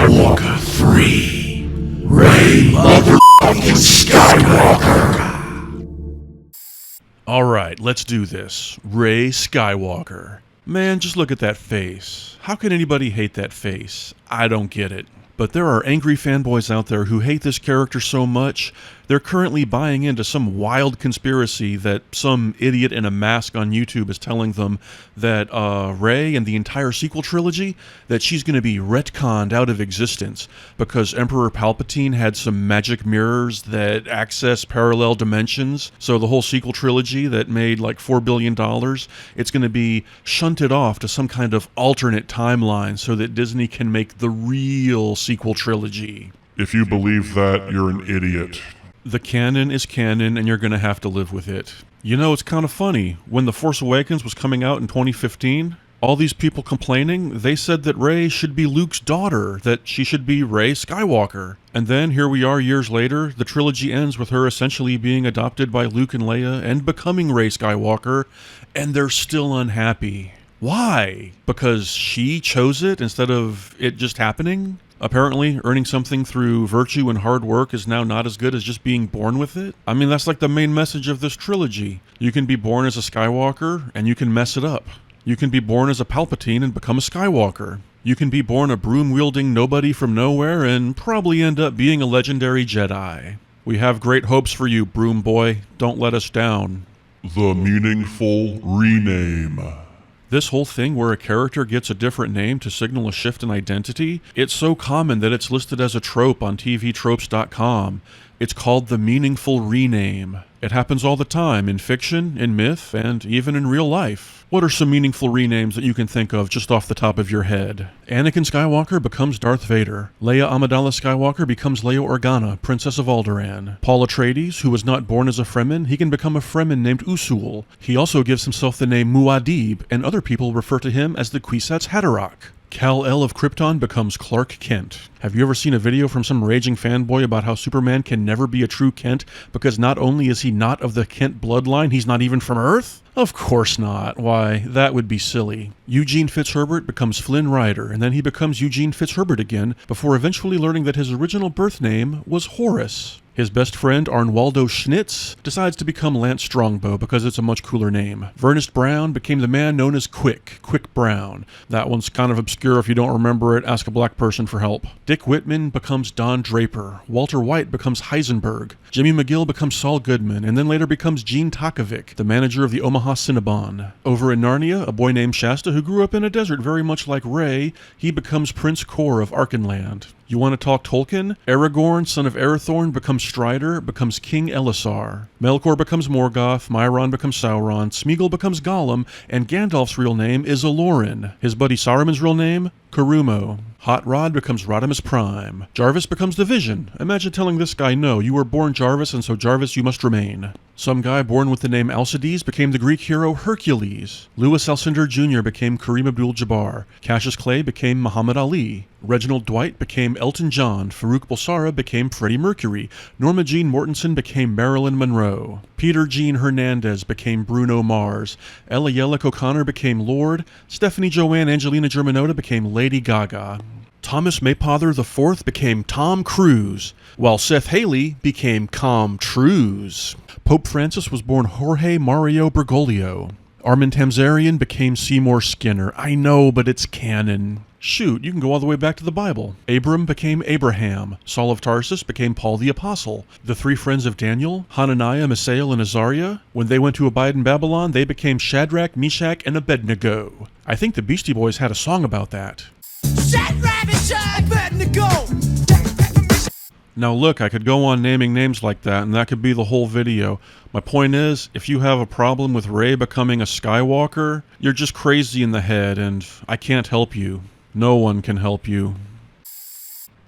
Skywalker 3. Rey Motherfucking Skywalker. Alright, let's do this. Rey Skywalker. Man, just look at that face. How can anybody hate that face? I don't get it. But there are angry fanboys out there who hate this character so much, they're currently buying into some wild conspiracy that some idiot in a mask on YouTube is telling them that Rey and the entire sequel trilogy, that she's going to be retconned out of existence because Emperor Palpatine had some magic mirrors that access parallel dimensions. So the whole sequel trilogy that made like $4 billion, it's going to be shunted off to some kind of alternate timeline so that Disney can make the real sequel trilogy. If you believe that, you're an idiot. The canon is canon, and you're going to have to live with it. You know, it's kind of funny. When The Force Awakens was coming out in 2015, all these people complaining, they said that Rey should be Luke's daughter, that she should be Rey Skywalker. And then, here we are years later, the trilogy ends with her essentially being adopted by Luke and Leia and becoming Rey Skywalker, and they're still unhappy. Why? Because she chose it instead of it just happening? Apparently, earning something through virtue and hard work is now not as good as just being born with it. I mean, that's like the main message of this trilogy. You can be born as a Skywalker, and you can mess it up. You can be born as a Palpatine and become a Skywalker. You can be born a broom-wielding nobody from nowhere and probably end up being a legendary Jedi. We have great hopes for you, Broom Boy. Don't let us down. The meaningful rename. This whole thing where a character gets a different name to signal a shift in identity, it's so common that it's listed as a trope on tvtropes.com. It's called the meaningful rename. It happens all the time in fiction, in myth, and even in real life. What are some meaningful renames that you can think of just off the top of your head? Anakin Skywalker becomes Darth Vader. Leia Amidala Skywalker becomes Leia Organa, Princess of Alderaan. Paul Atreides, who was not born as a Fremen, he can become a Fremen named Usul. He also gives himself the name Muad'Dib, and other people refer to him as the Kwisatz Haderach. Kal-El of Krypton becomes Clark Kent. Have you ever seen a video from some raging fanboy about how Superman can never be a true Kent because not only is he not of the Kent bloodline, he's not even from Earth? Of course not. Why, that would be silly. Eugene Fitzherbert becomes Flynn Rider, and then he becomes Eugene Fitzherbert again, before eventually learning that his original birth name was Horus. His best friend, Arnwaldo Schnitz, decides to become Lance Strongbow because it's a much cooler name. Vernest Brown became the man known as Quick Brown. That one's kind of obscure. If you don't remember it, ask a black person for help. Dick Whitman becomes Don Draper. Walter White becomes Heisenberg. Jimmy McGill becomes Saul Goodman, and then later becomes Gene Takovic, the manager of the Omaha Cinnabon. Over in Narnia, a boy named Shasta who grew up in a desert very much like Rey, he becomes Prince Kor of Arkenland. You want to talk Tolkien? Aragorn, son of Arathorn, becomes Strider, becomes King Elisar. Melkor becomes Morgoth, Myron becomes Sauron, Smeagol becomes Gollum, and Gandalf's real name is Alorin. His buddy Saruman's real name? Karumo. Hot Rod becomes Rodimus Prime. Jarvis becomes the Vision. Imagine telling this guy, no, you were born Jarvis, and so Jarvis you must remain. Some guy born with the name Alcides became the Greek hero Hercules. Louis Alcindor Jr. became Kareem Abdul-Jabbar. Cassius Clay became Muhammad Ali. Reginald Dwight became Elton John. Farouk Bulsara became Freddie Mercury. Norma Jean Mortensen became Marilyn Monroe. Peter Jean Hernandez became Bruno Mars. Ella Yellick O'Connor became Lord. Stephanie Joanne Angelina Germanotta became Lady Gaga. Thomas Maypother IV became Tom Cruise, while Seth Haley became Com Truise. Pope Francis was born Jorge Mario Bergoglio. Armin Tamzarian became Seymour Skinner. I know, but it's canon. Shoot, you can go all the way back to the Bible. Abram became Abraham. Saul of Tarsus became Paul the Apostle. The three friends of Daniel, Hananiah, Mishael, and Azariah, when they went to abide in Babylon, they became Shadrach, Meshach, and Abednego. I think the Beastie Boys had a song about that. Shadrach, Meshach, Abednego! Now look, I could go on naming names like that, and that could be the whole video. My point is, if you have a problem with Rey becoming a Skywalker, you're just crazy in the head, and I can't help you. No one can help you.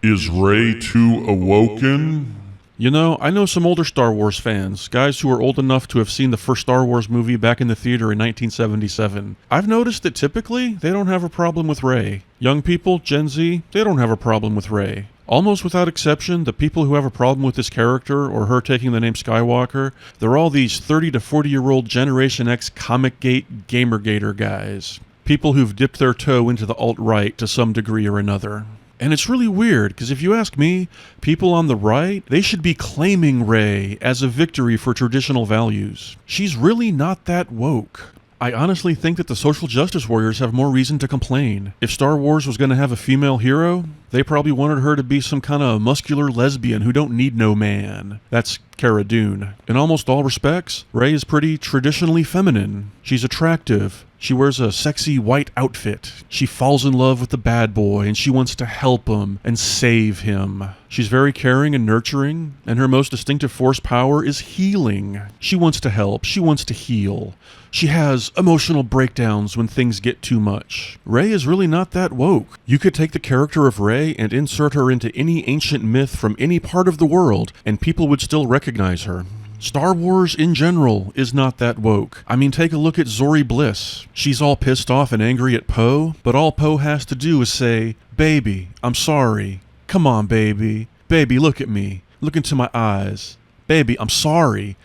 Is Rey Too Awoken? You know, I know some older Star Wars fans, guys who are old enough to have seen the first Star Wars movie back in the theater in 1977. I've noticed that typically, they don't have a problem with Rey. Young people, Gen Z, they don't have a problem with Rey. Almost without exception, the people who have a problem with this character, or her taking the name Skywalker, they're all these 30 to 40-year-old Generation X Comic-Gate, Gamergator guys. People who've dipped their toe into the alt-right to some degree or another. And it's really weird, because if you ask me, people on the right, they should be claiming Rey as a victory for traditional values. She's really not that woke. I honestly think that the social justice warriors have more reason to complain. If Star Wars was going to have a female hero, they probably wanted her to be some kind of muscular lesbian who don't need no man. That's Cara Dune. In almost all respects, Rey is pretty traditionally feminine. She's attractive. She wears a sexy white outfit. She falls in love with the bad boy and she wants to help him and save him. She's very caring and nurturing, and her most distinctive force power is healing. She wants to help. She wants to heal. She has emotional breakdowns when things get too much. Rey is really not that woke. You could take the character of Rey and insert her into any ancient myth from any part of the world, and people would still recognize her. Star Wars in general is not that woke. I mean, take a look at Zori Bliss. She's all pissed off and angry at Poe, but all Poe has to do is say, "Baby, I'm sorry. Come on, baby. Baby, look at me. Look into my eyes. Baby, I'm sorry."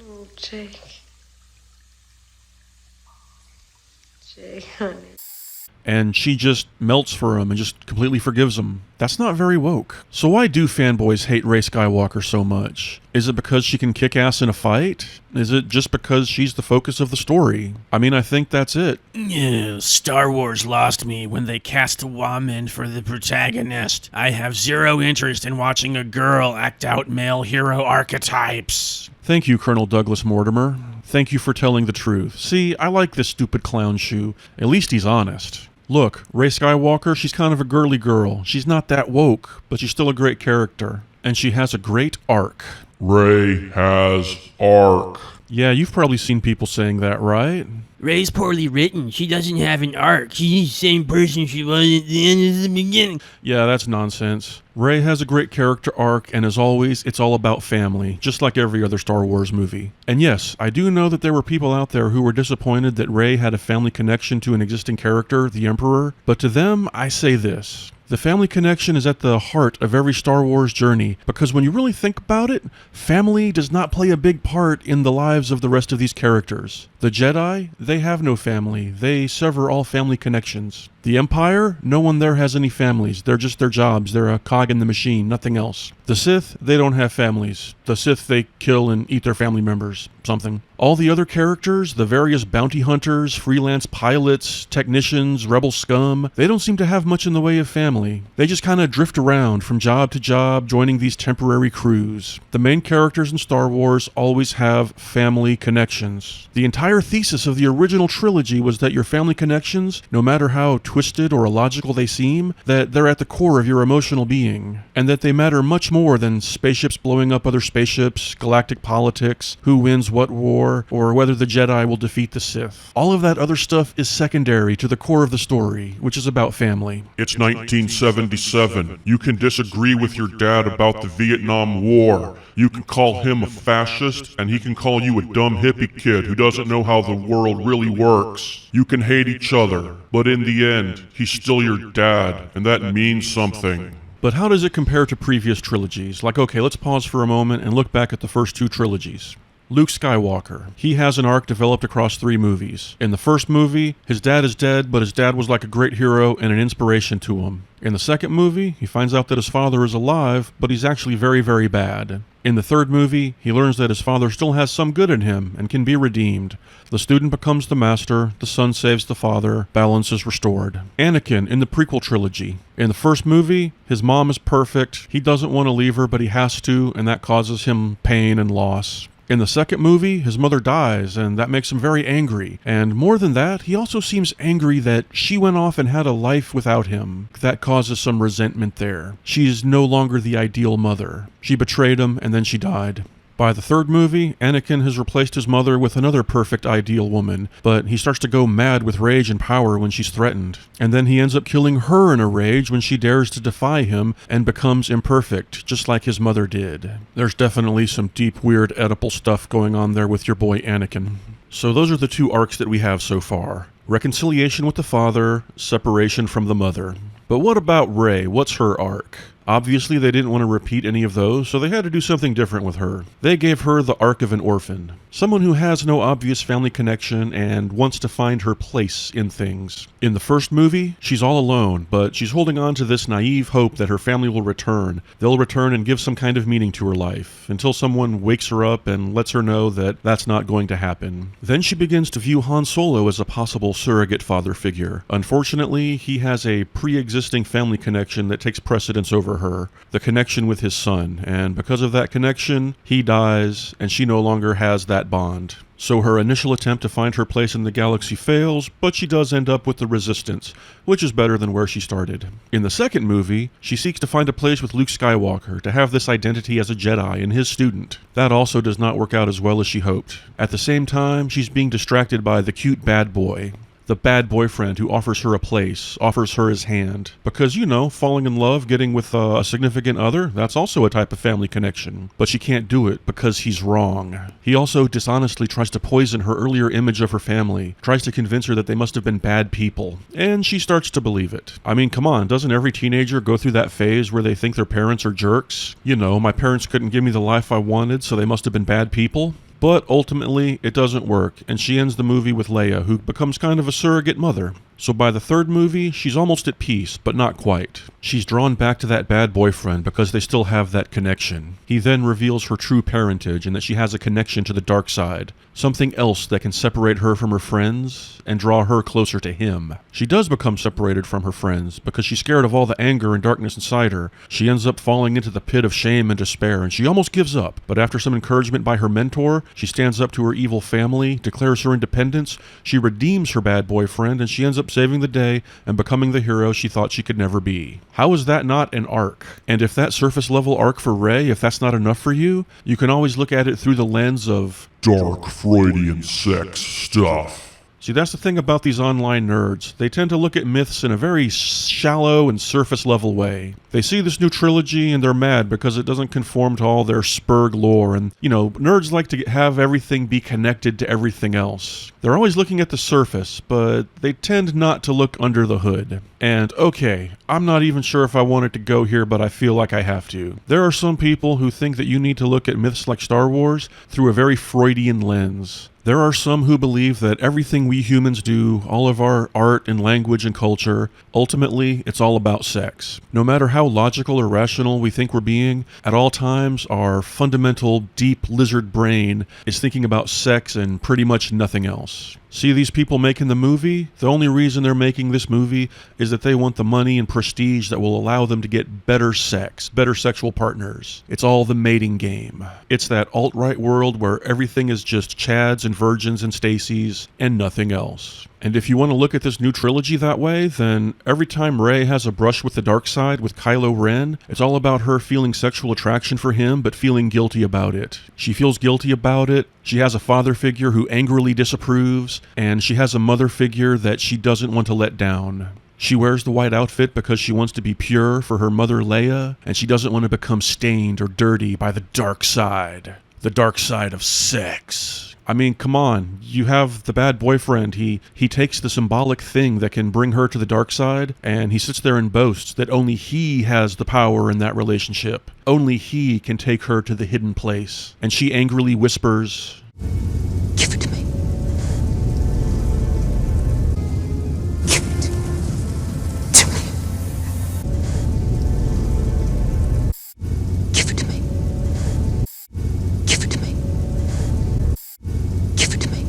Oh, Jake. Jake, honey. And she just melts for him and just completely forgives him. That's not very woke. So why do fanboys hate Rey Skywalker so much? Is it because she can kick ass in a fight? Is it just because she's the focus of the story? I mean, I think that's it. Yeah, Star Wars lost me when they cast a Wahman for the protagonist. I have zero interest in watching a girl act out male hero archetypes. Thank you, Colonel Douglas Mortimer. Thank you for telling the truth. See, I like this stupid clown shoe. At least he's honest. Look, Rey Skywalker, she's kind of a girly girl. She's not that woke, but she's still a great character. And she has a great arc. Rey has arc. Yeah, you've probably seen people saying that, right? Rey's poorly written. She doesn't have an arc. She's the same person she was at the end of the beginning. Yeah, that's nonsense. Rey has a great character arc, and as always, it's all about family, just like every other Star Wars movie. And yes, I do know that there were people out there who were disappointed that Rey had a family connection to an existing character, the Emperor, but to them, I say this. The family connection is at the heart of every Star Wars journey, because when you really think about it, family does not play a big part in the lives of the rest of these characters. The Jedi, they have no family. They sever all family connections. The Empire, no one there has any families. They're just their jobs. They're a cog in the machine, nothing else. The Sith, they don't have families. The Sith, they kill and eat their family members. Something. All the other characters, the various bounty hunters, freelance pilots, technicians, rebel scum, they don't seem to have much in the way of family. They just kind of drift around from job to job, joining these temporary crews. The main characters in Star Wars always have family connections. The entire thesis of the original trilogy was that your family connections, no matter how twisted or illogical they seem, that they're at the core of your emotional being, and that they matter much more than spaceships blowing up other spaceships, galactic politics, who wins what war, or whether the Jedi will defeat the Sith. All of that other stuff is secondary to the core of the story, which is about family. It's 1977. You can disagree with your dad about the Vietnam War. You can call him a fascist, and he can call you a dumb hippie kid who doesn't know how the world really works. You can hate each other, but in the end, he's still your dad, and that means something. But how does it compare to previous trilogies? Like, okay, let's pause for a moment and look back at the first two trilogies. Luke Skywalker. He has an arc developed across 3 movies. In the first movie, his dad is dead, but his dad was like a great hero and an inspiration to him. In the second movie, he finds out that his father is alive, but he's actually very, very bad. In the third movie, he learns that his father still has some good in him and can be redeemed. The student becomes the master, the son saves the father, balance is restored. Anakin in the prequel trilogy. In the first movie, his mom is perfect, he doesn't want to leave her, but he has to, and that causes him pain and loss. In the second movie, his mother dies, and that makes him very angry. And more than that, he also seems angry that she went off and had a life without him. That causes some resentment there. She is no longer the ideal mother. She betrayed him, and then she died. By the third movie, Anakin has replaced his mother with another perfect ideal woman, but he starts to go mad with rage and power when she's threatened. And then he ends up killing her in a rage when she dares to defy him and becomes imperfect, just like his mother did. There's definitely some deep, weird Oedipal stuff going on there with your boy Anakin. So those are the two arcs that we have so far. Reconciliation with the father, separation from the mother. But what about Rey? What's her arc? Obviously, they didn't want to repeat any of those, so they had to do something different with her. They gave her the arc of an orphan. Someone who has no obvious family connection and wants to find her place in things. In the first movie, she's all alone, but she's holding on to this naive hope that her family will return. They'll return and give some kind of meaning to her life, until someone wakes her up and lets her know that that's not going to happen. Then she begins to view Han Solo as a possible surrogate father figure. Unfortunately, he has a pre-existing family connection that takes precedence over her, the connection with his son, and because of that connection, he dies, and she no longer has that bond. So her initial attempt to find her place in the galaxy fails, but she does end up with the Resistance, which is better than where she started. In the second movie, she seeks to find a place with Luke Skywalker, to have this identity as a Jedi and his student. That also does not work out as well as she hoped. At the same time, she's being distracted by the cute bad boy. The bad boyfriend who offers her a place, offers her his hand. Because, you know, falling in love, getting with a significant other, that's also a type of family connection. But she can't do it because he's wrong. He also dishonestly tries to poison her earlier image of her family, tries to convince her that they must have been bad people. And she starts to believe it. I mean, come on, doesn't every teenager go through that phase where they think their parents are jerks? You know, my parents couldn't give me the life I wanted, so they must have been bad people? But ultimately, it doesn't work, and she ends the movie with Leia, who becomes kind of a surrogate mother. So by the third movie, she's almost at peace, but not quite. She's drawn back to that bad boyfriend because they still have that connection. He then reveals her true parentage and that she has a connection to the dark side, something else that can separate her from her friends and draw her closer to him. She does become separated from her friends because she's scared of all the anger and darkness inside her. She ends up falling into the pit of shame and despair, and she almost gives up. But after some encouragement by her mentor, she stands up to her evil family, declares her independence, she redeems her bad boyfriend, and she ends up saving the day and becoming the hero she thought she could never be. How is that not an arc? And if that surface level arc for Rey, if that's not enough for you, you can always look at it through the lens of Dark Freudian sex stuff. See, that's the thing about these online nerds. They tend to look at myths in a very shallow and surface-level way. They see this new trilogy and they're mad because it doesn't conform to all their Spurg lore, and, you know, nerds like to have everything be connected to everything else. They're always looking at the surface, but they tend not to look under the hood. And, okay, I'm not even sure if I wanted to go here, but I feel like I have to. There are some people who think that you need to look at myths like Star Wars through a very Freudian lens. There are some who believe that everything we humans do, all of our art and language and culture, ultimately, it's all about sex. No matter how logical or rational we think we're being, at all times, our fundamental, deep lizard brain is thinking about sex and pretty much nothing else. See these people making the movie? The only reason they're making this movie is that they want the money and prestige that will allow them to get better sex, better sexual partners. It's all the mating game. It's that alt-right world where everything is just Chads and Virgins and Stacys and nothing else. And if you want to look at this new trilogy that way, then every time Rey has a brush with the dark side with Kylo Ren, it's all about her feeling sexual attraction for him, but feeling guilty about it. She feels guilty about it. She has a father figure who angrily disapproves, and she has a mother figure that she doesn't want to let down. She wears the white outfit because she wants to be pure for her mother Leia, and she doesn't want to become stained or dirty by the dark side. The dark side of sex. I mean, come on, you have the bad boyfriend, he takes the symbolic thing that can bring her to the dark side, and he sits there and boasts that only he has the power in that relationship. Only he can take her to the hidden place. And she angrily whispers, Give it to me. Give it to me. Give it to me. Give it to me. Give it to me.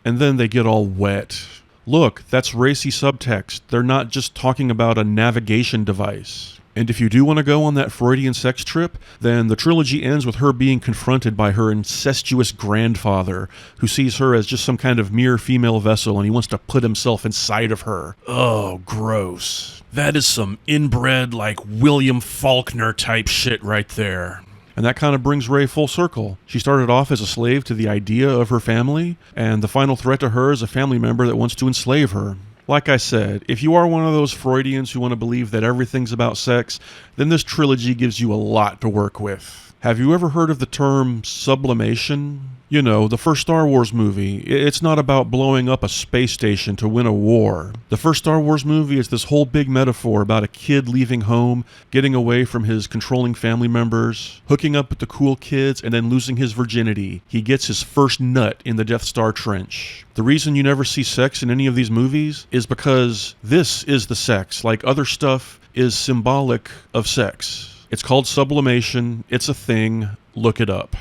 and then they get all wet. Look, that's racy subtext. They're not just talking about a navigation device. And if you do want to go on that Freudian sex trip, then the trilogy ends with her being confronted by her incestuous grandfather, who sees her as just some kind of mere female vessel, and he wants to put himself inside of her. Oh, gross. That is some inbred, like, William Faulkner type shit right there. And that kind of brings Rey full circle. She started off as a slave to the idea of her family, and the final threat to her is a family member that wants to enslave her. Like I said, if you are one of those Freudians who want to believe that everything's about sex, then this trilogy gives you a lot to work with. Have you ever heard of the term sublimation? You know, the first Star Wars movie, it's not about blowing up a space station to win a war. The first Star Wars movie is this whole big metaphor about a kid leaving home, getting away from his controlling family members, hooking up with the cool kids, and then losing his virginity. He gets his first nut in the Death Star trench. The reason you never see sex in any of these movies is because this is the sex. Like, other stuff is symbolic of sex. It's called sublimation. It's a thing. Look it up.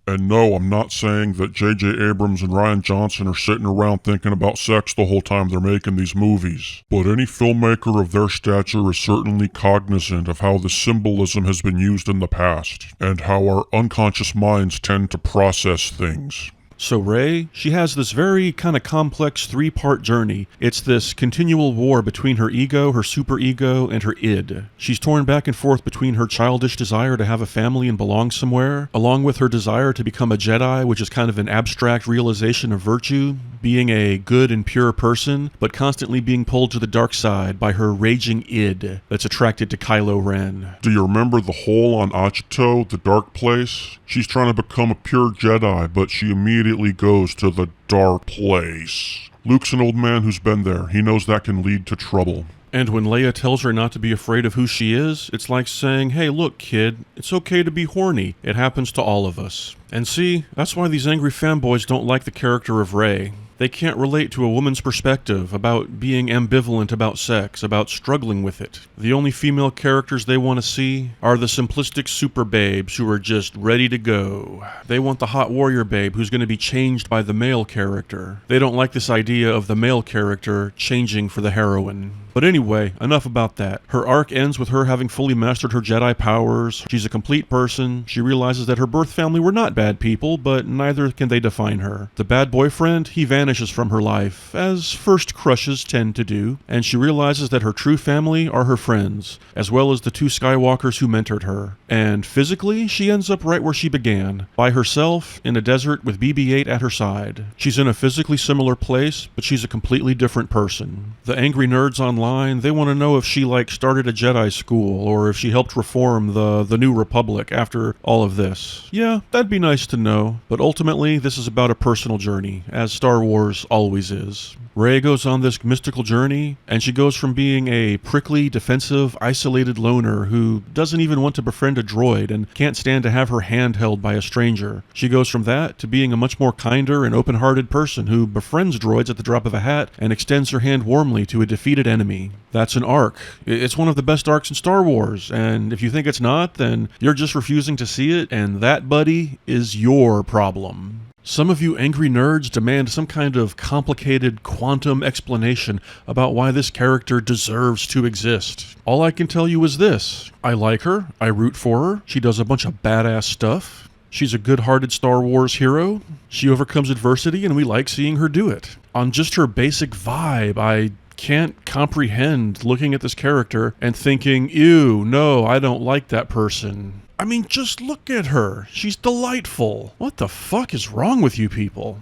And no, I'm not saying that J.J. Abrams and Rian Johnson are sitting around thinking about sex the whole time they're making these movies. But any filmmaker of their stature is certainly cognizant of how the symbolism has been used in the past, and how our unconscious minds tend to process things. So Rey, she has this very kind of complex three-part journey. It's this continual war between her ego, her superego, and her id. She's torn back and forth between her childish desire to have a family and belong somewhere, along with her desire to become a Jedi, which is kind of an abstract realization of virtue, being a good and pure person, but constantly being pulled to the dark side by her raging id that's attracted to Kylo Ren. Do you remember the hole on Ahch-To, the dark place? She's trying to become a pure Jedi, but she immediately goes to the dark place. Luke's an old man who's been there. He knows that can lead to trouble. And when Leia tells her not to be afraid of who she is, it's like saying, hey, look, kid, it's okay to be horny. It happens to all of us. And see, that's why these angry fanboys don't like the character of Rey. They can't relate to a woman's perspective about being ambivalent about sex, about struggling with it. The only female characters they want to see are the simplistic super babes who are just ready to go. They want the hot warrior babe who's going to be changed by the male character. They don't like this idea of the male character changing for the heroine. But anyway, enough about that. Her arc ends with her having fully mastered her Jedi powers. She's a complete person. She realizes that her birth family were not bad people, but neither can they define her. The bad boyfriend, he vanishes from her life, as first crushes tend to do, and she realizes that her true family are her friends, as well as the two Skywalkers who mentored her. And physically, she ends up right where she began, by herself, in a desert with BB-8 at her side. She's in a physically similar place, but she's a completely different person. The angry nerds online, they want to know if she started a Jedi school, or if she helped reform the New Republic after all of this. Yeah, that'd be nice to know, but ultimately this is about a personal journey, as Star Wars always is. Rey goes on this mystical journey, and she goes from being a prickly, defensive, isolated loner who doesn't even want to befriend a droid and can't stand to have her hand held by a stranger. She goes from that to being a much more kinder and open-hearted person who befriends droids at the drop of a hat and extends her hand warmly to a defeated enemy. That's an arc. It's one of the best arcs in Star Wars, and if you think it's not, then you're just refusing to see it, and that, buddy, is your problem. Some of you angry nerds demand some kind of complicated quantum explanation about why this character deserves to exist. All I can tell you is this. I like her. I root for her. She does a bunch of badass stuff. She's a good-hearted Star Wars hero. She overcomes adversity, and we like seeing her do it. On just her basic vibe, I can't comprehend looking at this character and thinking, ew, no, I don't like that person. I mean, just look at her. She's delightful. What the fuck is wrong with you people?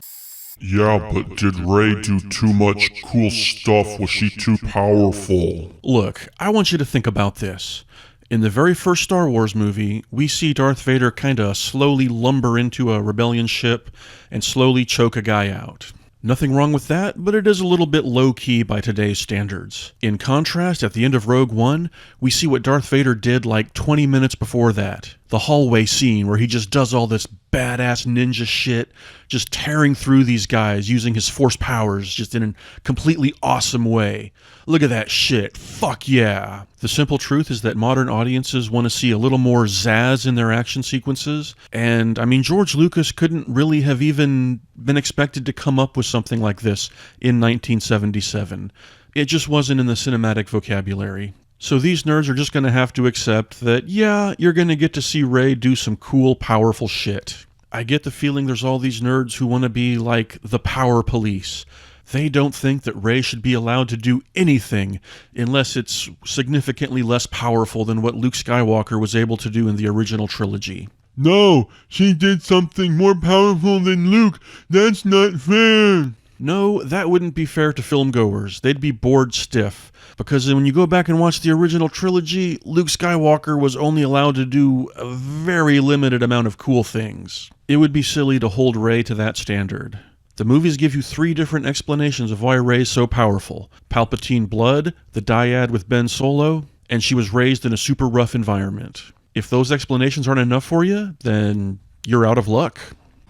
Yeah, but did Rey do too much cool stuff? Was she too powerful? Look, I want you to think about this. In the very first Star Wars movie, we see Darth Vader kinda slowly lumber into a rebellion ship and slowly choke a guy out. Nothing wrong with that, but it is a little bit low-key by today's standards. In contrast, at the end of Rogue One, we see what Darth Vader did 20 minutes before that. The hallway scene where he just does all this badass ninja shit, just tearing through these guys using his force powers just in a completely awesome way. Look at that shit. Fuck yeah. The simple truth is that modern audiences want to see a little more zazz in their action sequences, and I mean, George Lucas couldn't really have even been expected to come up with something like this in 1977. It just wasn't in the cinematic vocabulary. So these nerds are just going to have to accept that, yeah, you're going to get to see Rey do some cool, powerful shit. I get the feeling there's all these nerds who want to be like the power police. They don't think that Rey should be allowed to do anything unless it's significantly less powerful than what Luke Skywalker was able to do in the original trilogy. No, she did something more powerful than Luke. That's not fair. No, that wouldn't be fair to filmgoers. They'd be bored stiff. Because when you go back and watch the original trilogy, Luke Skywalker was only allowed to do a very limited amount of cool things. It would be silly to hold Rey to that standard. The movies give you 3 different explanations of why Rey's so powerful. Palpatine blood, the dyad with Ben Solo, and she was raised in a super rough environment. If those explanations aren't enough for you, then you're out of luck.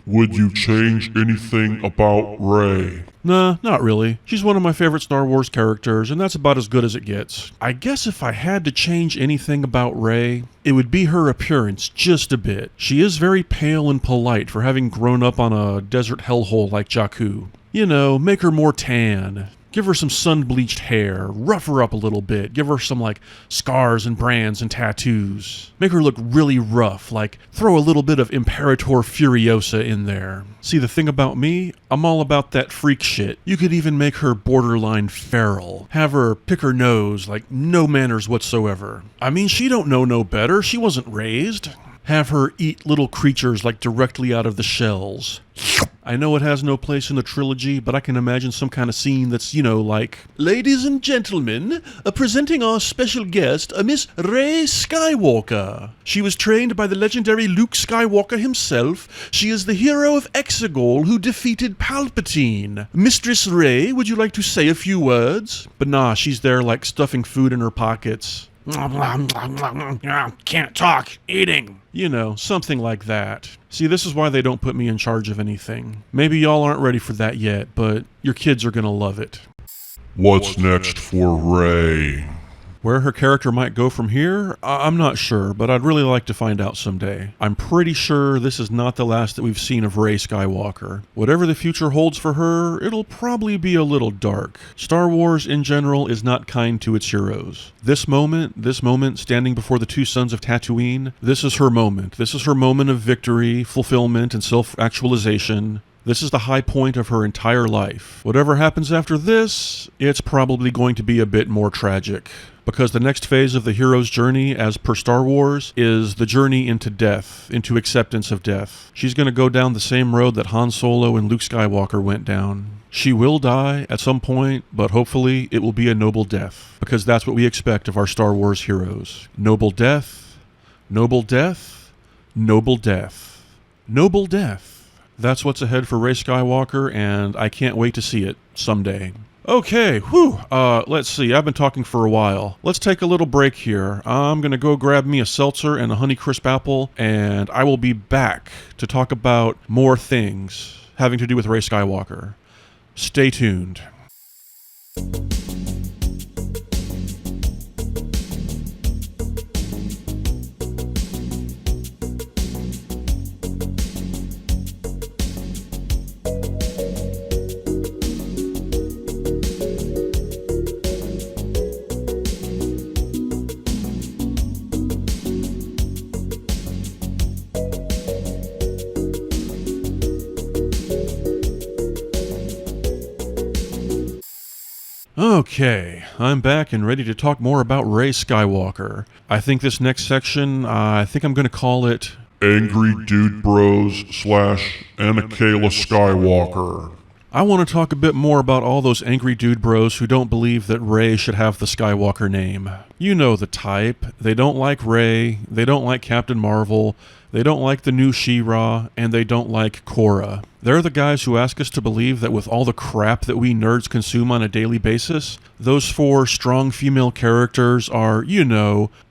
Would you change anything about Rey? Nah, not really. She's one of my favorite Star Wars characters, and that's about as good as it gets. I guess if I had to change anything about Rey, it would be her appearance just a bit. She is very pale and polite for having grown up on a desert hellhole like Jakku. You know, make her more tan. Give her some sun-bleached hair, rough her up a little bit, give her some, scars and brands and tattoos. Make her look really rough, throw a little bit of Imperator Furiosa in there. See, the thing about me, I'm all about that freak shit. You could even make her borderline feral. Have her pick her nose, no manners whatsoever. I mean, she don't know no better, she wasn't raised. Have her eat little creatures directly out of the shells. I know it has no place in the trilogy, but I can imagine some kind of scene that's, Ladies and gentlemen, presenting our special guest, Miss Rey Skywalker. She was trained by the legendary Luke Skywalker himself. She is the hero of Exegol who defeated Palpatine. Mistress Rey, would you like to say a few words? But nah, she's there stuffing food in her pockets. Can't talk. Eating. You know, something like that. See, this is why they don't put me in charge of anything. Maybe y'all aren't ready for that yet, but your kids are gonna love it. What's next for Rey? Where her character might go from here, I'm not sure, but I'd really like to find out someday. I'm pretty sure this is not the last that we've seen of Rey Skywalker. Whatever the future holds for her, it'll probably be a little dark. Star Wars in general is not kind to its heroes. This moment, standing before the 2 sons of Tatooine, this is her moment. This is her moment of victory, fulfillment, and self-actualization. This is the high point of her entire life. Whatever happens after this, it's probably going to be a bit more tragic. Because the next phase of the hero's journey, as per Star Wars, is the journey into death, into acceptance of death. She's going to go down the same road that Han Solo and Luke Skywalker went down. She will die at some point, but hopefully it will be a noble death. Because that's what we expect of our Star Wars heroes. Noble death, noble death, noble death, noble death. That's what's ahead for Rey Skywalker, and I can't wait to see it someday. Okay, let's see, I've been talking for a while. Let's take a little break here. I'm gonna go grab me a seltzer and a Honeycrisp apple, and I will be back to talk about more things having to do with Rey Skywalker. Stay tuned. Okay, I'm back and ready to talk more about Rey Skywalker. I think this next section, I'm going to call it Angry DudeBros / Anakaela Skywalker. I want to talk a bit more about all those angry DudeBros who don't believe that Rey should have the Skywalker name. You know the type. They don't like Rey, they don't like Captain Marvel, they don't like the new She-Ra, and they don't like Korra. They're the guys who ask us to believe that with all the crap that we nerds consume on a daily basis, those 4 strong female characters are,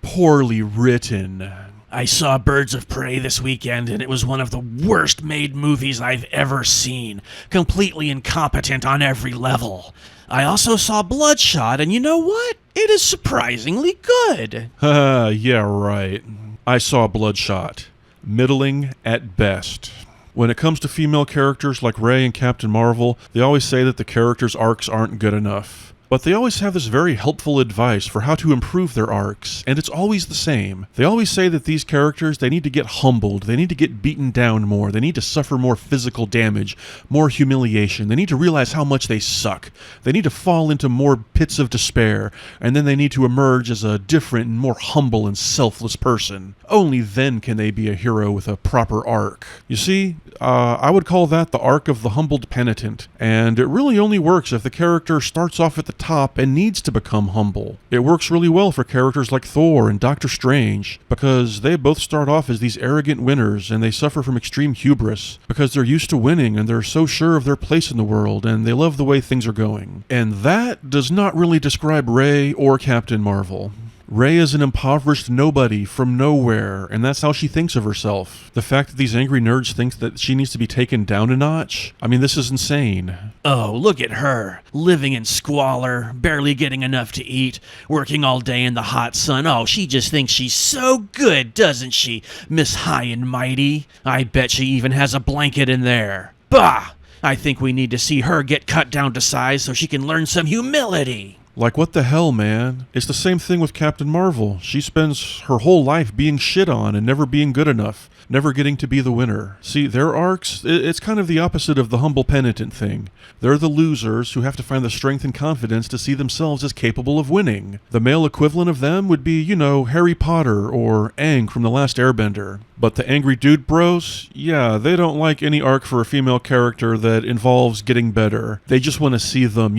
poorly written. I saw Birds of Prey this weekend, and it was one of the worst made movies I've ever seen. Completely incompetent on every level. I also saw Bloodshot, and you know what? It is surprisingly good. Yeah, right. I saw Bloodshot. Middling at best. When it comes to female characters like Rey and Captain Marvel, they always say that the characters' arcs aren't good enough. But they always have this very helpful advice for how to improve their arcs, and it's always the same. They always say that these characters, they need to get humbled, they need to get beaten down more, they need to suffer more physical damage, more humiliation, they need to realize how much they suck, they need to fall into more pits of despair, and then they need to emerge as a different and more humble and selfless person. Only then can they be a hero with a proper arc. You see, I would call that the arc of the humbled penitent, and it really only works if the character starts off at the top and needs to become humble. It works really well for characters like Thor and Doctor Strange, because they both start off as these arrogant winners and they suffer from extreme hubris because they're used to winning and they're so sure of their place in the world and they love the way things are going. And that does not really describe Rey or Captain Marvel. Rey is an impoverished nobody from nowhere, and that's how she thinks of herself. The fact that these angry nerds think that she needs to be taken down a notch, I mean, this is insane. Oh, look at her, living in squalor, barely getting enough to eat, working all day in the hot sun. Oh, she just thinks she's so good, doesn't she, Miss High and Mighty? I bet she even has a blanket in there. Bah! I think we need to see her get cut down to size so she can learn some humility. Like, what the hell, man? It's the same thing with Captain Marvel. She spends her whole life being shit on and never being good enough, never getting to be the winner. See, their arcs, it's kind of the opposite of the humble penitent thing. They're the losers who have to find the strength and confidence to see themselves as capable of winning. The male equivalent of them would be, Harry Potter or Aang from The Last Airbender. But the angry DudeBros, yeah, they don't like any arc for a female character that involves getting better. They just want to see them,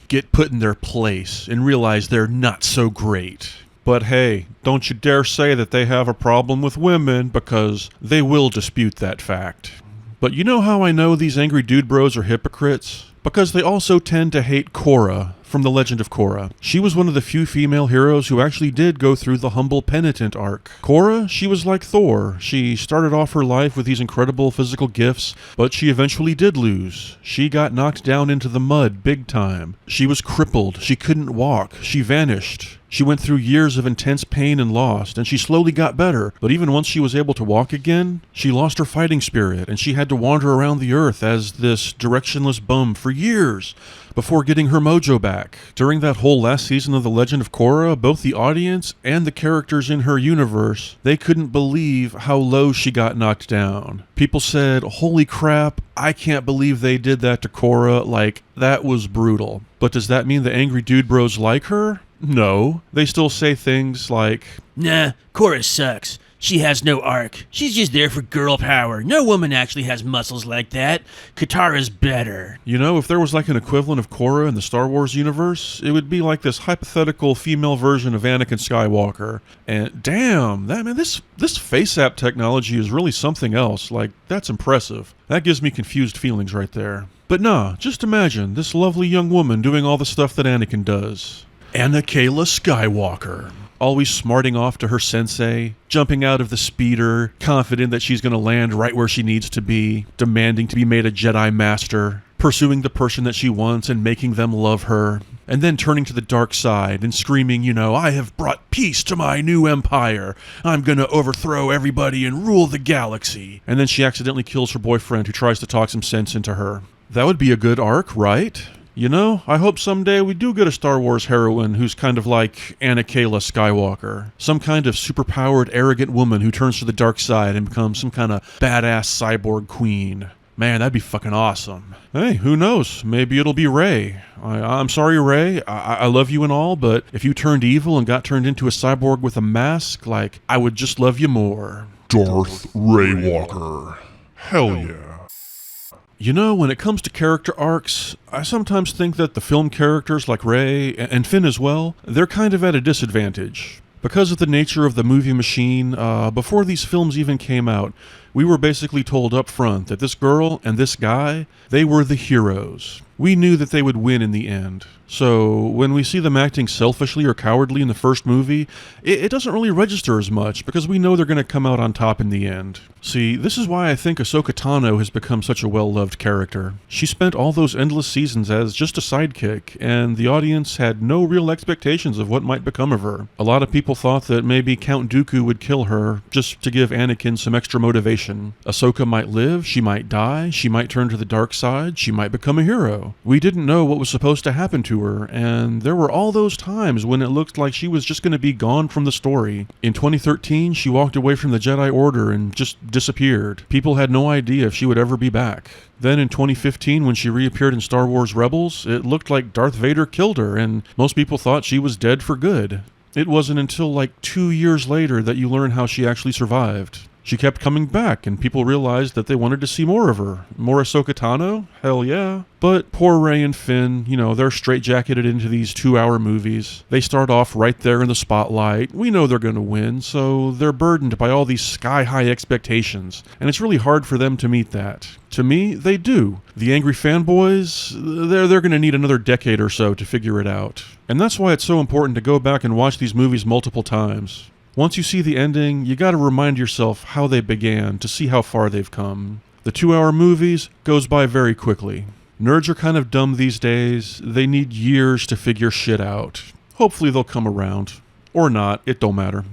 get put in their place and realize they're not so great. But hey, don't you dare say that they have a problem with women, because they will dispute that fact. But you know how I know these angry DudeBros are hypocrites? Because they also tend to hate Korra from The Legend of Korra. She was one of the few female heroes who actually did go through the humble penitent arc. Korra, she was like Thor. She started off her life with these incredible physical gifts, but she eventually did lose. She got knocked down into the mud big time. She was crippled. She couldn't walk. She vanished. She went through years of intense pain and loss, and she slowly got better. But even once she was able to walk again, she lost her fighting spirit, and she had to wander around the earth as this directionless bum for years before getting her mojo back. During that whole last season of The Legend of Korra, both the audience and the characters in her universe, they couldn't believe how low she got knocked down. People said, "Holy crap, I can't believe they did that to Korra. Like, that was brutal." But does that mean the angry DudeBros like her? No. They still say things like, Nah, Korra sucks. She has no arc. She's just there for girl power. No woman actually has muscles like that. Katara's better. if there was like an equivalent of Korra in the Star Wars universe, it would be like this hypothetical female version of Anakin Skywalker. And damn, this face app technology is really something else. Like, that's impressive. That gives me confused feelings right there. But nah, just imagine this lovely young woman doing all the stuff that Anakin does. Anakaela Skywalker. Always smarting off to her sensei, jumping out of the speeder, confident that she's going to land right where she needs to be, demanding to be made a Jedi Master, pursuing the person that she wants and making them love her, and then turning to the dark side and screaming, I have brought peace to my new empire. I'm going to overthrow everybody and rule the galaxy. And then she accidentally kills her boyfriend who tries to talk some sense into her. That would be a good arc, right? I hope someday we do get a Star Wars heroine who's kind of like Anakaela Skywalker. Some kind of superpowered, arrogant woman who turns to the dark side and becomes some kind of badass cyborg queen. Man, that'd be fucking awesome. Hey, who knows? Maybe it'll be Rey. I'm sorry, Rey. I love you and all, but if you turned evil and got turned into a cyborg with a mask, I would just love you more. Darth Rey Walker. Hell yeah. When it comes to character arcs, I sometimes think that the film characters like Rey, and Finn as well, they're kind of at a disadvantage. Because of the nature of the movie machine, before these films even came out, we were basically told up front that this girl and this guy, they were the heroes. We knew that they would win in the end. So when we see them acting selfishly or cowardly in the first movie, it doesn't really register as much because we know they're going to come out on top in the end. See, this is why I think Ahsoka Tano has become such a well-loved character. She spent all those endless seasons as just a sidekick, and the audience had no real expectations of what might become of her. A lot of people thought that maybe Count Dooku would kill her just to give Anakin some extra motivation. Ahsoka might live, she might die, she might turn to the dark side, she might become a hero. We didn't know what was supposed to happen to her, and there were all those times when it looked like she was just going to be gone from the story. In 2013, she walked away from the Jedi Order and just disappeared. People had no idea if she would ever be back. Then in 2015, when she reappeared in Star Wars Rebels, it looked like Darth Vader killed her, and most people thought she was dead for good. It wasn't until 2 years later that you learn how she actually survived. She kept coming back, and people realized that they wanted to see more of her. More Ahsoka Tano? Hell yeah. But poor Rey and Finn, they're straitjacketed into these 2-hour movies. They start off right there in the spotlight. We know they're going to win, so they're burdened by all these sky-high expectations, and it's really hard for them to meet that. To me, they do. The angry fanboys, they're going to need another decade or so to figure it out. And that's why it's so important to go back and watch these movies multiple times. Once you see the ending, you gotta remind yourself how they began to see how far they've come. The 2-hour movies goes by very quickly. Nerds are kind of dumb these days. They need years to figure shit out. Hopefully they'll come around. Or not, it don't matter.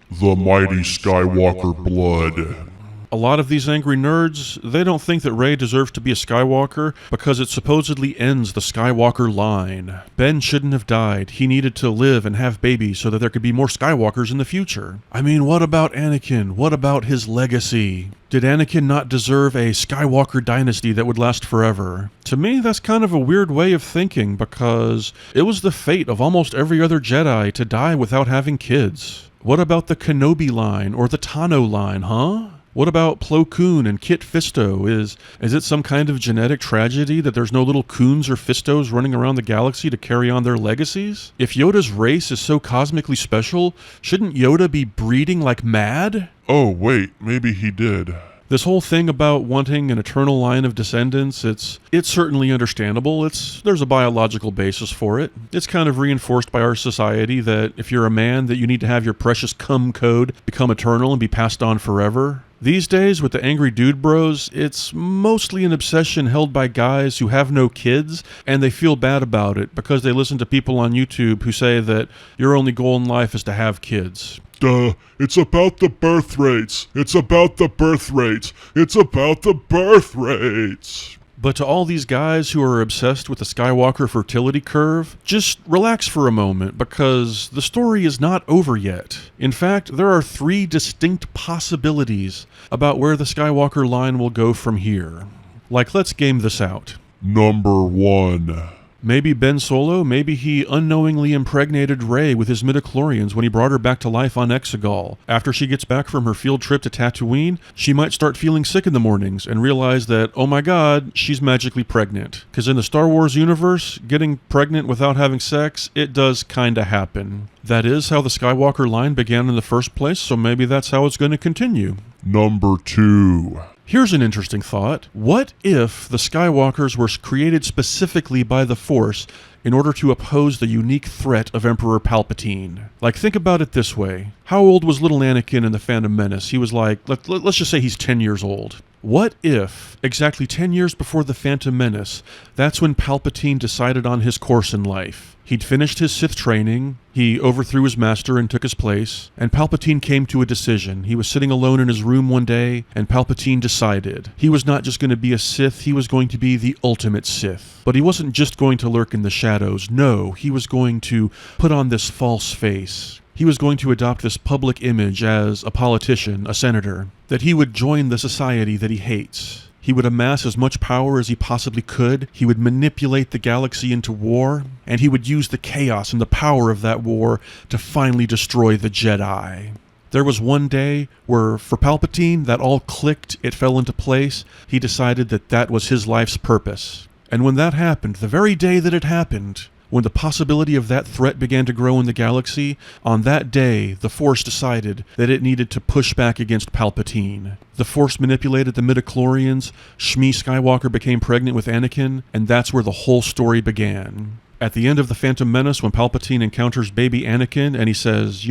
The mighty Skywalker blood. A lot of these angry nerds, they don't think that Rey deserves to be a Skywalker because it supposedly ends the Skywalker line. Ben shouldn't have died. He needed to live and have babies so that there could be more Skywalkers in the future. I mean, what about Anakin? What about his legacy? Did Anakin not deserve a Skywalker dynasty that would last forever? To me, that's kind of a weird way of thinking because it was the fate of almost every other Jedi to die without having kids. What about the Kenobi line or the Tano line, huh? What about Plo Koon and Kit Fisto? Is it some kind of genetic tragedy that there's no little Koons or Fistos running around the galaxy to carry on their legacies? If Yoda's race is so cosmically special, shouldn't Yoda be breeding like mad? Oh, wait, maybe he did. This whole thing about wanting an eternal line of descendants, it's certainly understandable. There's a biological basis for it. It's kind of reinforced by our society that if you're a man, that you need to have your precious cum code become eternal and be passed on forever. These days, with the angry dude bros, it's mostly an obsession held by guys who have no kids, and they feel bad about it because they listen to people on YouTube who say that your only goal in life is to have kids. Duh, it's about the birth rates. It's about the birth rates. It's about the birth rates. But to all these guys who are obsessed with the Skywalker fertility curve, just relax for a moment because the story is not over yet. In fact, there are 3 distinct possibilities about where the Skywalker line will go from here. Like, let's game this out. Number 1. Maybe Ben Solo, maybe he unknowingly impregnated Rey with his midichlorians when he brought her back to life on Exegol. After she gets back from her field trip to Tatooine, she might start feeling sick in the mornings and realize that, oh my god, she's magically pregnant. Because in the Star Wars universe, getting pregnant without having sex, it does kinda happen. That is how the Skywalker line began in the first place, so maybe that's how it's going to continue. Number 2. Here's an interesting thought. What if the Skywalkers were created specifically by the Force in order to oppose the unique threat of Emperor Palpatine? Like, think about it this way. How old was little Anakin in The Phantom Menace? He was like, let's just say he's 10 years old. What if, exactly 10 years before The Phantom Menace, that's when Palpatine decided on his course in life? He'd finished his Sith training, he overthrew his master and took his place, and Palpatine came to a decision. He was sitting alone in his room one day, and Palpatine decided he was not just going to be a Sith, he was going to be the ultimate Sith. But he wasn't just going to lurk in the shadows, no, he was going to put on this false face. He was going to adopt this public image as a politician, a senator, that he would join the society that he hates. He would amass as much power as he possibly could, he would manipulate the galaxy into war, and he would use the chaos and the power of that war to finally destroy the Jedi. There was one day where, for Palpatine, that all clicked, it fell into place. He decided that that was his life's purpose. And when that happened, the very day that it happened, when the possibility of that threat began to grow in the galaxy, on that day, the Force decided that it needed to push back against Palpatine. The Force manipulated the midichlorians, Shmi Skywalker became pregnant with Anakin, and that's where the whole story began. At the end of The Phantom Menace, when Palpatine encounters baby Anakin and he says,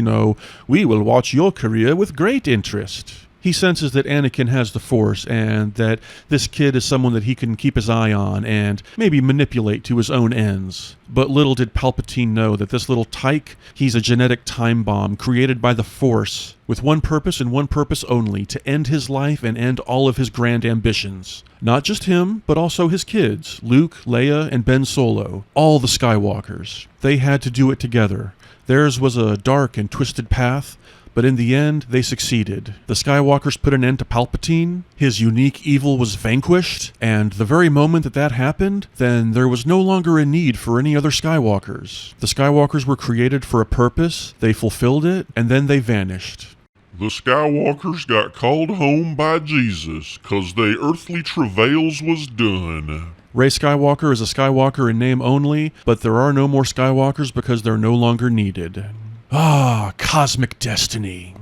we will watch your career with great interest. He senses that Anakin has the Force and that this kid is someone that he can keep his eye on and maybe manipulate to his own ends. But little did Palpatine know that this little tyke, he's a genetic time bomb created by the Force with one purpose and one purpose only, to end his life and end all of his grand ambitions. Not just him, but also his kids, Luke, Leia, and Ben Solo, all the Skywalkers. They had to do it together. Theirs was a dark and twisted path, but in the end, they succeeded. The Skywalkers put an end to Palpatine, his unique evil was vanquished, and the very moment that that happened, then there was no longer a need for any other Skywalkers. The Skywalkers were created for a purpose, they fulfilled it, and then they vanished. The Skywalkers got called home by Jesus, 'cause they earthly travails was done. Rey Skywalker is a Skywalker in name only, but there are no more Skywalkers because they're no longer needed. Ah, cosmic destiny.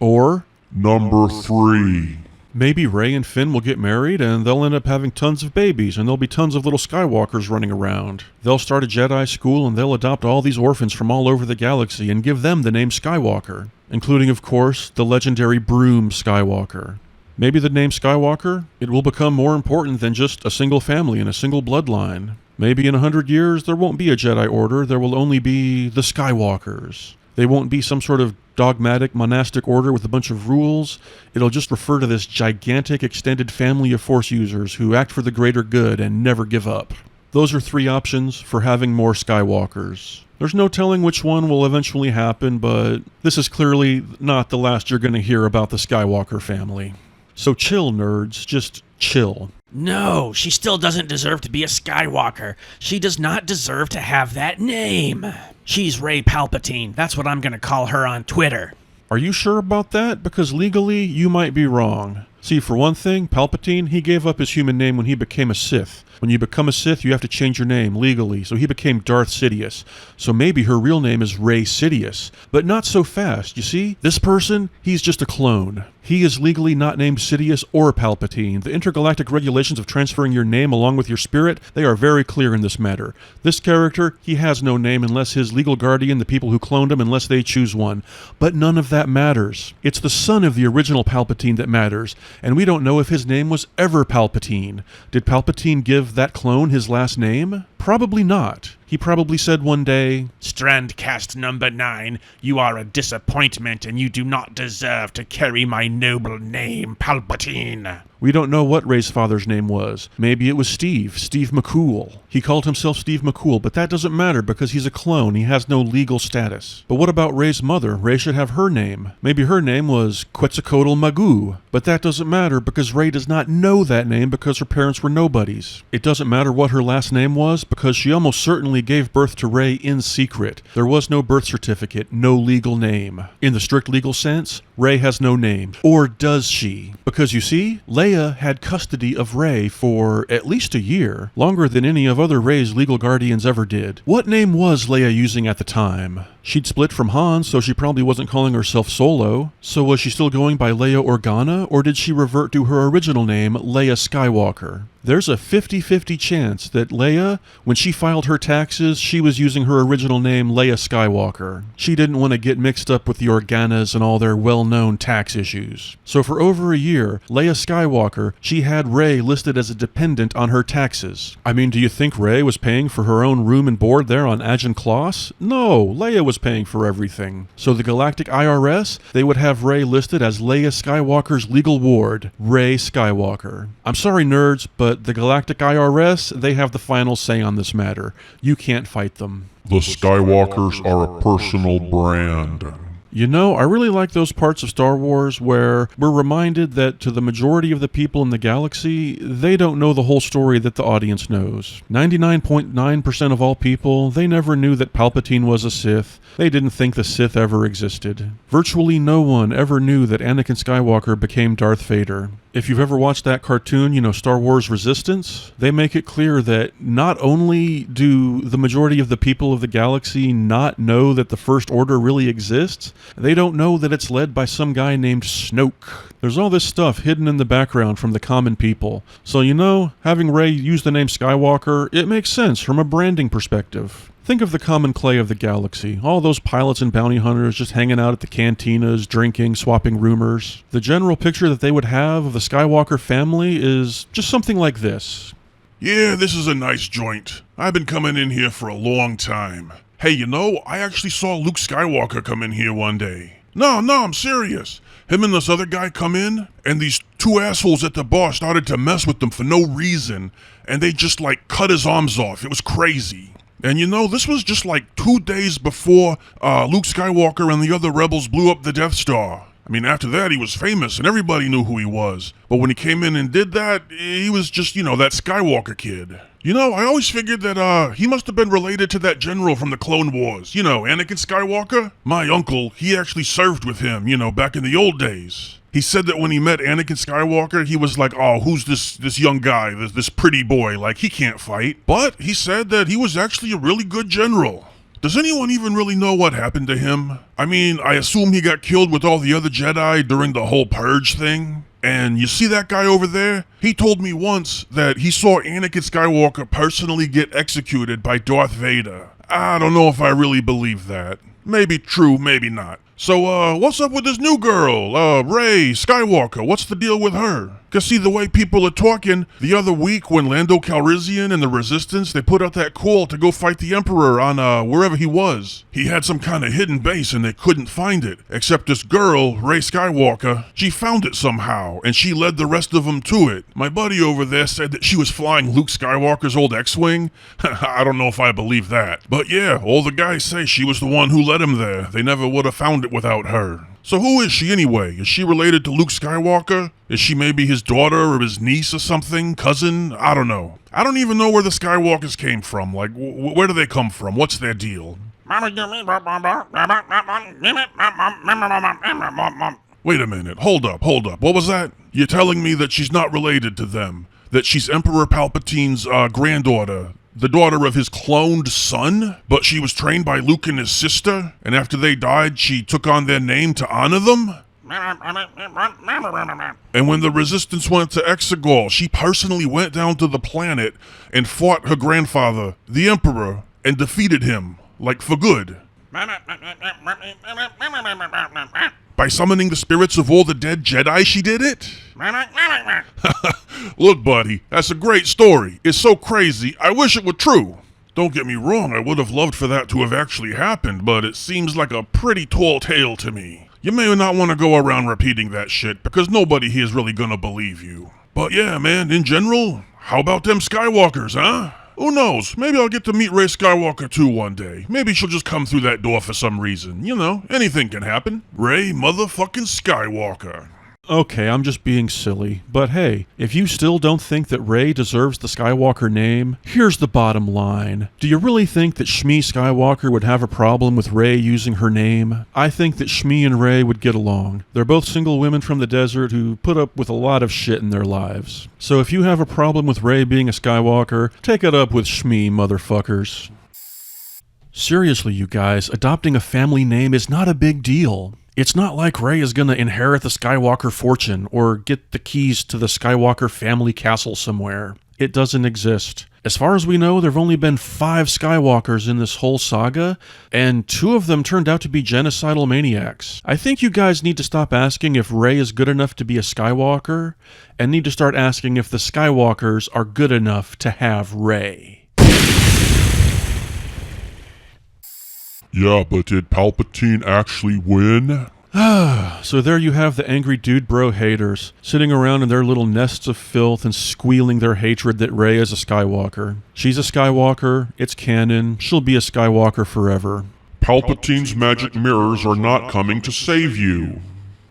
Or Number 3. maybe Rey and Finn will get married and they'll end up having tons of babies and there'll be tons of little Skywalkers running around. They'll start a Jedi school and they'll adopt all these orphans from all over the galaxy and give them the name Skywalker, including, of course, the legendary broom Skywalker. Maybe the name Skywalker, it will become more important than just a single family and a single bloodline. Maybe in 100 years there won't be a Jedi Order, there will only be the Skywalkers. They won't be some sort of dogmatic monastic order with a bunch of rules. It'll just refer to this gigantic extended family of Force users who act for the greater good and never give up. Those are 3 options for having more Skywalkers. There's no telling which one will eventually happen, but this is clearly not the last you're going to hear about the Skywalker family. So chill, nerds. Just chill. No, she still doesn't deserve to be a Skywalker. She does not deserve to have that name. She's Rey Palpatine. That's what I'm going to call her on Twitter. Are you sure about that? Because legally, you might be wrong. See, for one thing, Palpatine, he gave up his human name when he became a Sith. When you become a Sith, you have to change your name legally, so he became Darth Sidious. So maybe her real name is Rey Sidious. But not so fast, you see? This person, he's just a clone. He is legally not named Sidious or Palpatine. The intergalactic regulations of transferring your name along with your spirit, they are very clear in this matter. This character, he has no name unless his legal guardian, the people who cloned him, unless they choose one. But none of that matters. It's the son of the original Palpatine that matters, and we don't know if his name was ever Palpatine. Did Palpatine give that clone his last name? Probably not. He probably said one day, Strandcast number 9, you are a disappointment and you do not deserve to carry my noble name, Palpatine. We don't know what Rey's father's name was. Maybe it was Steve McCool. He called himself Steve McCool, but that doesn't matter because he's a clone. He has no legal status. But what about Rey's mother? Rey should have her name. Maybe her name was Quetzalcoatl Magoo. But that doesn't matter because Rey does not know that name because her parents were nobodies. It doesn't matter what her last name was because she almost certainly gave birth to Rey in secret. There was no birth certificate, no legal name. In the strict legal sense, Rey has no name. Or does she? Because you see, Leia had custody of Rey for at least a year, longer than any of other Rey's legal guardians ever did. What name was Leia using at the time? She'd split from Han, so she probably wasn't calling herself Solo. So was she still going by Leia Organa, or did she revert to her original name, Leia Skywalker? There's a 50-50 chance that Leia, when she filed her taxes, she was using her original name, Leia Skywalker. She didn't want to get mixed up with the Organas and all their well-known tax issues. So for over a year, Leia Skywalker, she had Rey listed as a dependent on her taxes. I mean, do you think Rey was paying for her own room and board there on Agen Kloss? No, Leia was paying for everything. So the Galactic IRS, they would have Rey listed as Leia Skywalker's legal ward, Rey Skywalker. I'm sorry, nerds, but the Galactic IRS, they have the final say on this matter. You can't fight them. The Skywalkers are a personal brand. You know, I really like those parts of Star Wars where we're reminded that to the majority of the people in the galaxy, they don't know the whole story that the audience knows. 99.9% of all people, they never knew that Palpatine was a Sith. They didn't think the Sith ever existed. Virtually no one ever knew that Anakin Skywalker became Darth Vader. If you've ever watched that cartoon, Star Wars Resistance, they make it clear that not only do the majority of the people of the galaxy not know that the First Order really exists, they don't know that it's led by some guy named Snoke. There's all this stuff hidden in the background from the common people. So, having Rey use the name Skywalker, it makes sense from a branding perspective. Think of the common clay of the galaxy, all those pilots and bounty hunters just hanging out at the cantinas, drinking, swapping rumors. The general picture that they would have of the Skywalker family is just something like this. Yeah, this is a nice joint. I've been coming in here for a long time. Hey, I actually saw Luke Skywalker come in here one day. No, I'm serious. Him and this other guy come in, and these two assholes at the bar started to mess with them for no reason, and they just cut his arms off. It was crazy. And this was just 2 days before Luke Skywalker and the other rebels blew up the Death Star. I mean, after that, he was famous and everybody knew who he was. But when he came in and did that, he was just, that Skywalker kid. You know, I always figured that, he must have been related to that general from the Clone Wars. You know, Anakin Skywalker? My uncle, he actually served with him, you know, back in the old days. He said that when he met Anakin Skywalker, he was like, oh, who's this young guy, this pretty boy? Like, he can't fight. But he said that he was actually a really good general. Does anyone even really know what happened to him? I mean, I assume he got killed with all the other Jedi during the whole Purge thing. And you see that guy over there? He told me once that he saw Anakin Skywalker personally get executed by Darth Vader. I don't know if I really believe that. Maybe true, maybe not. So, what's up with this new girl, Rey Skywalker? What's the deal with her? 'Cause see, the way people are talking, the other week when Lando Calrissian and the Resistance, they put out that call to go fight the Emperor on, wherever he was. He had some kind of hidden base and they couldn't find it. Except this girl, Rey Skywalker, she found it somehow, and she led the rest of them to it. My buddy over there said that she was flying Luke Skywalker's old X-Wing. I don't know if I believe that. But yeah, all the guys say she was the one who led him there. They never would have found it without her. So who is she anyway? Is she related to Luke Skywalker? Is she maybe his daughter or his niece or something? Cousin? I don't know. I don't even know where the Skywalkers came from. Like, where do they come from? What's their deal? Wait a minute. Hold up. What was that? You're telling me that she's not related to them? That she's Emperor Palpatine's granddaughter? The daughter of his cloned son? But she was trained by Luke and his sister? And after they died, she took on their name to honor them? And when the Resistance went to Exegol, she personally went down to the planet and fought her grandfather, the Emperor, and defeated him, like for good. By summoning the spirits of all the dead Jedi, she did it? Look, buddy, that's a great story. It's so crazy, I wish it were true. Don't get me wrong, I would have loved for that to have actually happened, but it seems like a pretty tall tale to me. You may not want to go around repeating that shit, because nobody here is really gonna believe you. But yeah, man, in general, how about them Skywalkers, huh? Who knows? Maybe I'll get to meet Rey Skywalker too one day. Maybe she'll just come through that door for some reason. You know, anything can happen. Rey motherfucking Skywalker. Okay, I'm just being silly. But hey, if you still don't think that Rey deserves the Skywalker name, here's the bottom line. Do you really think that Shmi Skywalker would have a problem with Rey using her name? I think that Shmi and Rey would get along. They're both single women from the desert who put up with a lot of shit in their lives. So if you have a problem with Rey being a Skywalker, take it up with Shmi, motherfuckers. Seriously, you guys, adopting a family name is not a big deal. It's not like Rey is gonna inherit the Skywalker fortune or get the keys to the Skywalker family castle somewhere. It doesn't exist. As far as we know, there have only been 5 Skywalkers in this whole saga, and 2 of them turned out to be genocidal maniacs. I think you guys need to stop asking if Rey is good enough to be a Skywalker, and need to start asking if the Skywalkers are good enough to have Rey. Yeah, but did Palpatine actually win? So there you have the angry DudeBro haters, sitting around in their little nests of filth and squealing their hatred that Rey is a Skywalker. She's a Skywalker, it's canon, she'll be a Skywalker forever. Palpatine's magic mirrors are not coming to save you.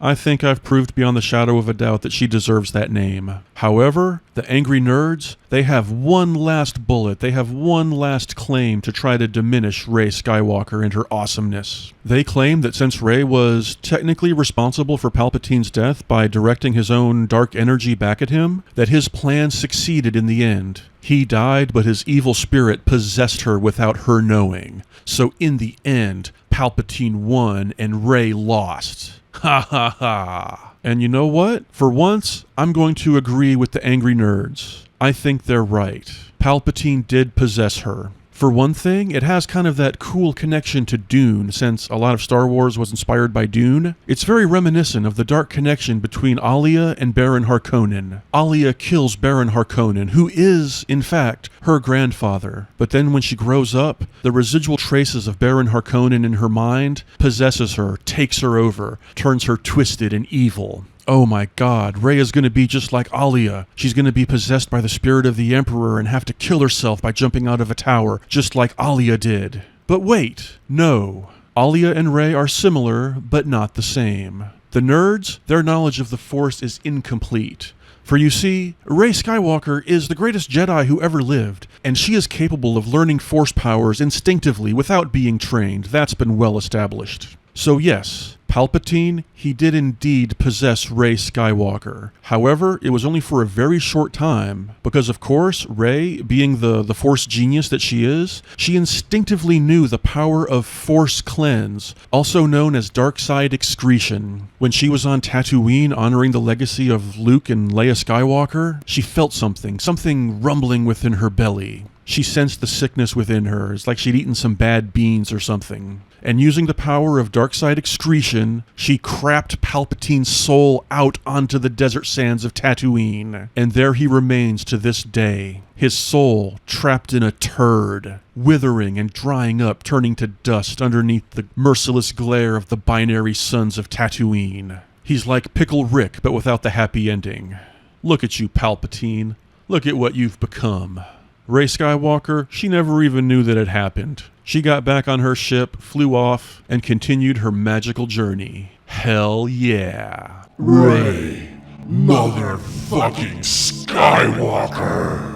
I think I've proved beyond the shadow of a doubt that she deserves that name. However, the angry nerds, they have one last bullet, they have one last claim to try to diminish Rey Skywalker and her awesomeness. They claim that since Rey was technically responsible for Palpatine's death by directing his own dark energy back at him, that his plan succeeded in the end. He died, but his evil spirit possessed her without her knowing. So in the end, Palpatine won and Rey lost. Ha ha ha. And you know what? For once, I'm going to agree with the angry nerds. I think they're right. Palpatine did possess her. For one thing, it has kind of that cool connection to Dune, since a lot of Star Wars was inspired by Dune. It's very reminiscent of the dark connection between Alia and Baron Harkonnen. Alia kills Baron Harkonnen, who is, in fact, her grandfather. But then when she grows up, the residual traces of Baron Harkonnen in her mind possesses her, takes her over, turns her twisted and evil. Oh my god, Rey is going to be just like Alia. She's going to be possessed by the spirit of the Emperor and have to kill herself by jumping out of a tower, just like Alia did. But wait, no. Alia and Rey are similar, but not the same. The nerds, their knowledge of the Force is incomplete. For you see, Rey Skywalker is the greatest Jedi who ever lived, and she is capable of learning Force powers instinctively without being trained. That's been well established. So yes, Palpatine, he did indeed possess Rey Skywalker. However, it was only for a very short time, because of course, Rey, being the Force genius that she is, she instinctively knew the power of Force Cleanse, also known as dark side excretion. When she was on Tatooine honoring the legacy of Luke and Leia Skywalker, she felt something rumbling within her belly. She sensed the sickness within her. It's like she'd eaten some bad beans or something. And using the power of dark side excretion, she crapped Palpatine's soul out onto the desert sands of Tatooine. And there he remains to this day. His soul trapped in a turd, withering and drying up, turning to dust underneath the merciless glare of the binary suns of Tatooine. He's like Pickle Rick, but without the happy ending. Look at you, Palpatine. Look at what you've become. Rey Skywalker, she never even knew that it happened. She got back on her ship, flew off, and continued her magical journey. Hell yeah. Rey, motherfucking Skywalker.